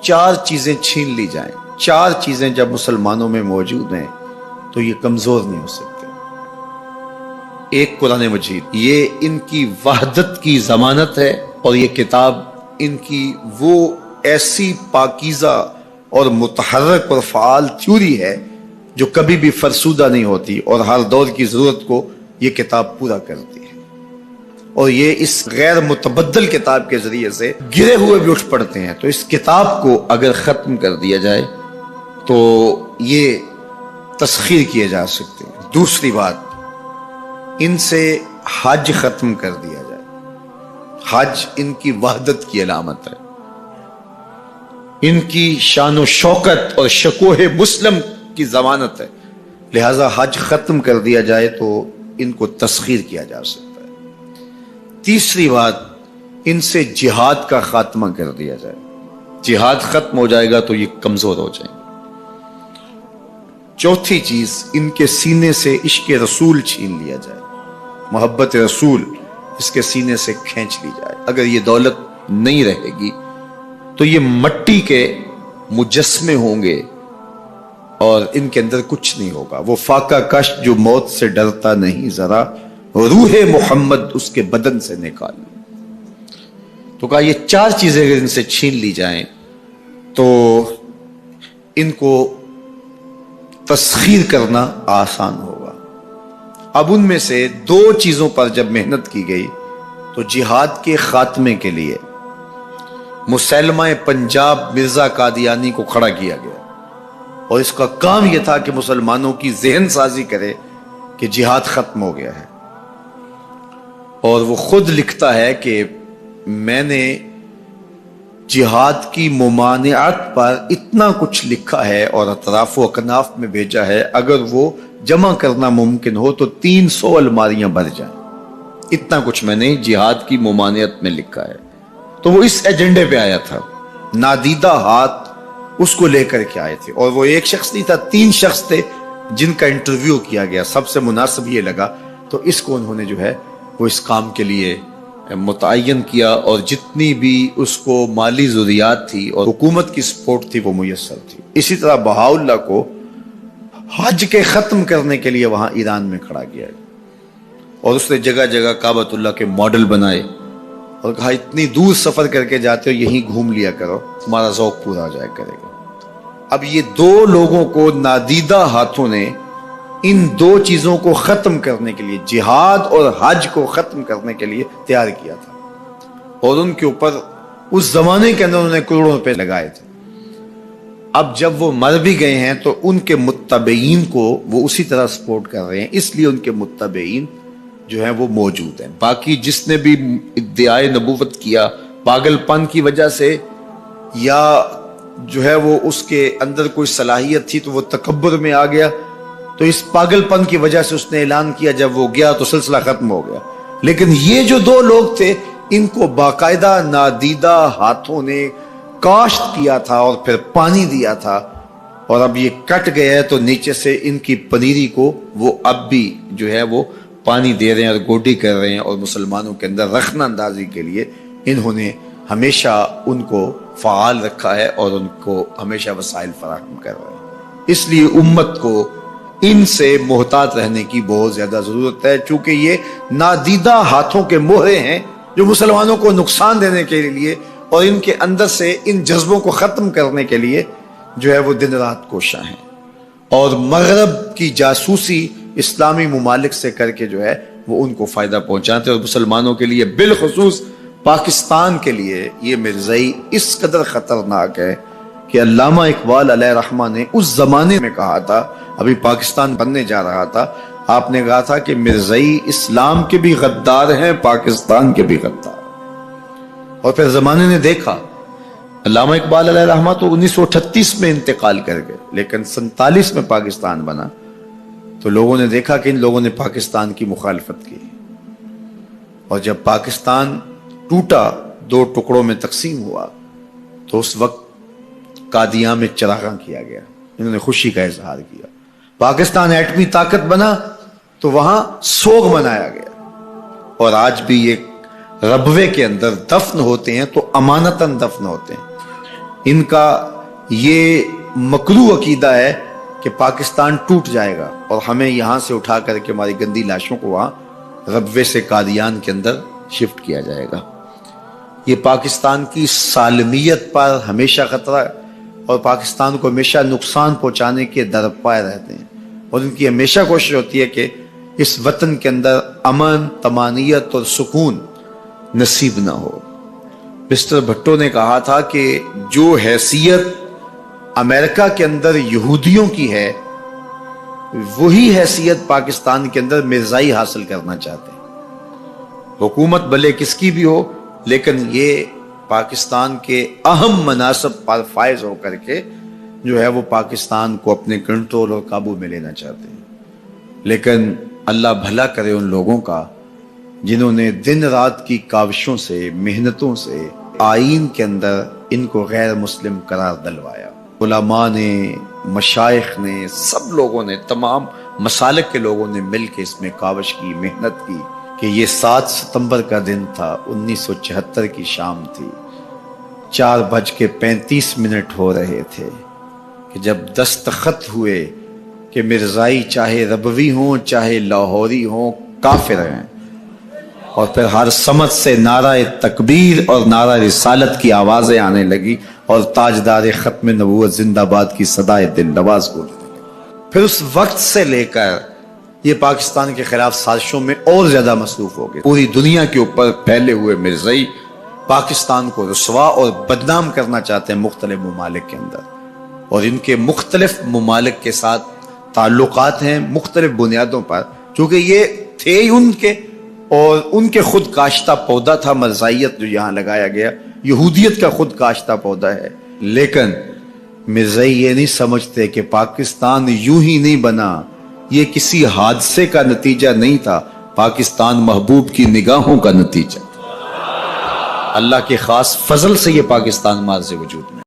4 چیزیں چھین لی جائیں، 4 چیزیں جب مسلمانوں میں موجود ہیں تو یہ کمزور نہیں ہو سکتے۔ ایک قرآن مجید، یہ ان کی وحدت کی ضمانت ہے، اور یہ کتاب ان کی وہ ایسی پاکیزہ اور متحرک اور فعال تھیوری ہے جو کبھی بھی فرسودہ نہیں ہوتی، اور ہر دور کی ضرورت کو یہ کتاب پورا کرتی ہے۔ اور یہ اس غیر متبدل کتاب کے ذریعے سے گرے ہوئے بھی اٹھ پڑتے ہیں۔ تو اس کتاب کو اگر ختم کر دیا جائے تو یہ تسخیر کیے جا سکتے ہیں۔ دوسری بات، ان سے حج ختم کر دیا جائے۔ حج ان کی وحدت کی علامت ہے، ان کی شان و شوکت اور شکوہ مسلم کی ضمانت ہے، لہذا حج ختم کر دیا جائے تو ان کو تسخیر کیا جا سکتا ہے۔ تیسری بات، ان سے جہاد کا خاتمہ کر دیا جائے۔ جہاد ختم ہو جائے گا تو یہ کمزور ہو جائیں گے۔ چوتھی چیز، ان کے سینے سے عشق رسول چھین لیا جائے، محبت رسول اس کے سینے سے کھینچ لی جائے۔ اگر یہ دولت نہیں رہے گی تو یہ مٹی کے مجسمے ہوں گے اور ان کے اندر کچھ نہیں ہوگا۔ وہ فاقہ کش جو موت سے ڈرتا نہیں ذرا، روح محمد اس کے بدن سے نکال۔ تو کہا یہ 4 چیزیں اگر ان سے چھین لی جائیں تو ان کو تسخیر کرنا آسان ہوگا۔ اب ان میں سے 2 چیزوں پر جب محنت کی گئی تو جہاد کے خاتمے کے لیے مسلمہ پنجاب مرزا قادیانی کو کھڑا کیا گیا، اور اس کا کام یہ تھا کہ مسلمانوں کی ذہن سازی کرے کہ جہاد ختم ہو گیا ہے۔ اور وہ خود لکھتا ہے کہ میں نے جہاد کی ممانعت پر اتنا کچھ لکھا ہے اور اطراف و اکناف میں بھیجا ہے، اگر وہ جمع کرنا ممکن ہو تو 300 الماریاں بھر جائیں۔ اتنا کچھ میں نے جہاد کی ممانعت میں لکھا ہے۔ تو وہ اس ایجنڈے پہ آیا تھا، نادیدہ ہاتھ اس کو لے کر کے آئے تھے، اور وہ ایک شخص نہیں تھا، 3 شخص تھے جن کا انٹرویو کیا گیا۔ سب سے مناسب یہ لگا تو اس کو انہوں نے جو ہے وہ اس کام کے لیے متعین کیا، اور جتنی بھی اس کو مالی ضروریات تھی اور حکومت کی سپورٹ تھی وہ میسر تھی۔ اسی طرح بہاءاللہ کو حج کے ختم کرنے کے لیے وہاں ایران میں کھڑا کیا، اور اس نے جگہ جگہ کعبۃ اللہ کے ماڈل بنائے اور کہا اتنی دور سفر کر کے جاتے ہو، یہیں گھوم لیا کرو، تمہارا ذوق پورا ہو جائے کرے گا۔ اب یہ 2 لوگوں کو نادیدہ ہاتھوں نے ان 2 چیزوں کو ختم کرنے کے لیے، جہاد اور حج کو ختم کرنے کے لیے تیار کیا تھا، اور ان کے اوپر اس زمانے کے اندر انہوں نے کروڑوں روپے لگائے تھے۔ اب جب وہ مر بھی گئے ہیں تو ان کے متبعین کو وہ اسی طرح سپورٹ کر رہے ہیں، اس لیے ان کے متبعین جو ہیں وہ موجود ہیں۔ باقی جس نے بھی ادعائے نبوت کیا پاگل پن کی وجہ سے، یا جو ہے وہ اس کے اندر کوئی صلاحیت تھی تو وہ تکبر میں آ گیا، تو اس پاگل پن کی وجہ سے اس نے اعلان کیا، جب وہ گیا تو سلسلہ ختم ہو گیا۔ لیکن یہ جو 2 لوگ تھے، ان کو باقاعدہ نادیدہ ہاتھوں نے کاشت کیا تھا اور پھر پانی دیا تھا، اور اب یہ کٹ گیا ہے تو نیچے سے ان کی پنیری کو وہ اب بھی جو ہے وہ پانی دے رہے ہیں اور گوڈی کر رہے ہیں، اور مسلمانوں کے اندر رخنہ اندازی کے لیے انہوں نے ہمیشہ ان کو فعال رکھا ہے اور ان کو ہمیشہ وسائل فراہم کر رہے ہیں۔ اس لیے امت کو ان سے محتاط رہنے کی بہت زیادہ ضرورت ہے، چونکہ یہ نادیدہ ہاتھوں کے مہرے ہیں جو مسلمانوں کو نقصان دینے کے لیے اور ان کے اندر سے ان جذبوں کو ختم کرنے کے لیے جو ہے وہ دن رات کوشاں ہیں، اور مغرب کی جاسوسی اسلامی ممالک سے کر کے جو ہے وہ ان کو فائدہ پہنچاتے ہیں، اور مسلمانوں کے لیے بالخصوص پاکستان کے لیے یہ مرزائی اس قدر خطرناک ہے کہ علامہ اقبال علیہ رحمہ نے اس زمانے میں کہا تھا، ابھی پاکستان بننے جا رہا تھا، آپ نے کہا تھا کہ مرزائی اسلام کے بھی غدار ہیں، پاکستان کے بھی غدار۔ اور پھر زمانے نے دیکھا، علامہ اقبال علیہ رحمہ تو 1938 میں انتقال کر گئے، لیکن 47 میں پاکستان بنا تو لوگوں نے دیکھا کہ ان لوگوں نے پاکستان کی مخالفت کی، اور جب پاکستان ٹوٹا، 2 ٹکڑوں میں تقسیم ہوا، تو اس وقت قادیاں میں چراغاں کیا گیا، انہوں نے خوشی کا اظہار کیا۔ پاکستان ایٹمی طاقت بنا تو وہاں سوگ منایا گیا، اور آج بھی یہ ربوے کے اندر دفن ہوتے ہیں تو امانتاً دفن ہوتے ہیں، ان کا یہ مکروہ عقیدہ ہے کہ پاکستان ٹوٹ جائے گا اور ہمیں یہاں سے اٹھا کر کے ہماری گندی لاشوں کو وہاں ربوے سے قادیان کے اندر شفٹ کیا جائے گا۔ یہ پاکستان کی سالمیت پر ہمیشہ خطرہ ہے اور پاکستان کو ہمیشہ نقصان پہنچانے کے درپائے رہتے ہیں، اور ان کی ہمیشہ کوشش ہوتی ہے کہ اس وطن کے اندر امن، طمانینت اور سکون نصیب نہ ہو۔ مسٹر بھٹو نے کہا تھا کہ جو حیثیت امریکہ کے اندر یہودیوں کی ہے وہی حیثیت پاکستان کے اندر مرزائی حاصل کرنا چاہتے ہیں۔ حکومت بھلے کس کی بھی ہو، لیکن یہ پاکستان کے اہم مناصب پر فائز ہو کر کے جو ہے وہ پاکستان کو اپنے کنٹرول اور قابو میں لینا چاہتے ہیں۔ لیکن اللہ بھلا کرے ان لوگوں کا جنہوں نے دن رات کی کاوشوں سے، محنتوں سے آئین کے اندر ان کو غیر مسلم قرار دلوایا۔ علماء نے، مشائخ نے، سب لوگوں نے، تمام مسالک کے لوگوں نے مل کے اس میں کاوش کی، محنت کی کہ یہ 7 ستمبر کا دن تھا، 1974 کی شام تھی، 4:35 ہو رہے تھے کہ جب دستخط ہوئے کہ مرزائی چاہے ربوی ہوں چاہے لاہوری ہوں کافر ہیں، اور پھر ہر سمت سے نعرہ تکبیر اور نعرہ رسالت کی آوازیں آنے لگی اور تاجدار ختم نبوت زندہ باد کی صدائے دل نواز گونجنے لگی۔ پھر اس وقت سے لے کر یہ پاکستان کے خلاف سازشوں میں اور زیادہ مصروف ہو گئے۔ پوری دنیا کے اوپر پھیلے ہوئے مرزائی پاکستان کو رسوا اور بدنام کرنا چاہتے ہیں مختلف ممالک کے اندر، اور ان کے مختلف ممالک کے ساتھ تعلقات ہیں مختلف بنیادوں پر، چونکہ یہ تھے ان کے، اور ان کے خود کاشتہ پودا تھا مرزائیت جو یہاں لگایا گیا، یہودیت کا خود کاشتہ پودا ہے۔ لیکن مرزائی یہ نہیں سمجھتے کہ پاکستان یوں ہی نہیں بنا، یہ کسی حادثے کا نتیجہ نہیں تھا، پاکستان محبوب کی نگاہوں کا نتیجہ۔ اللہ کے خاص فضل سے یہ پاکستان مارز وجود میں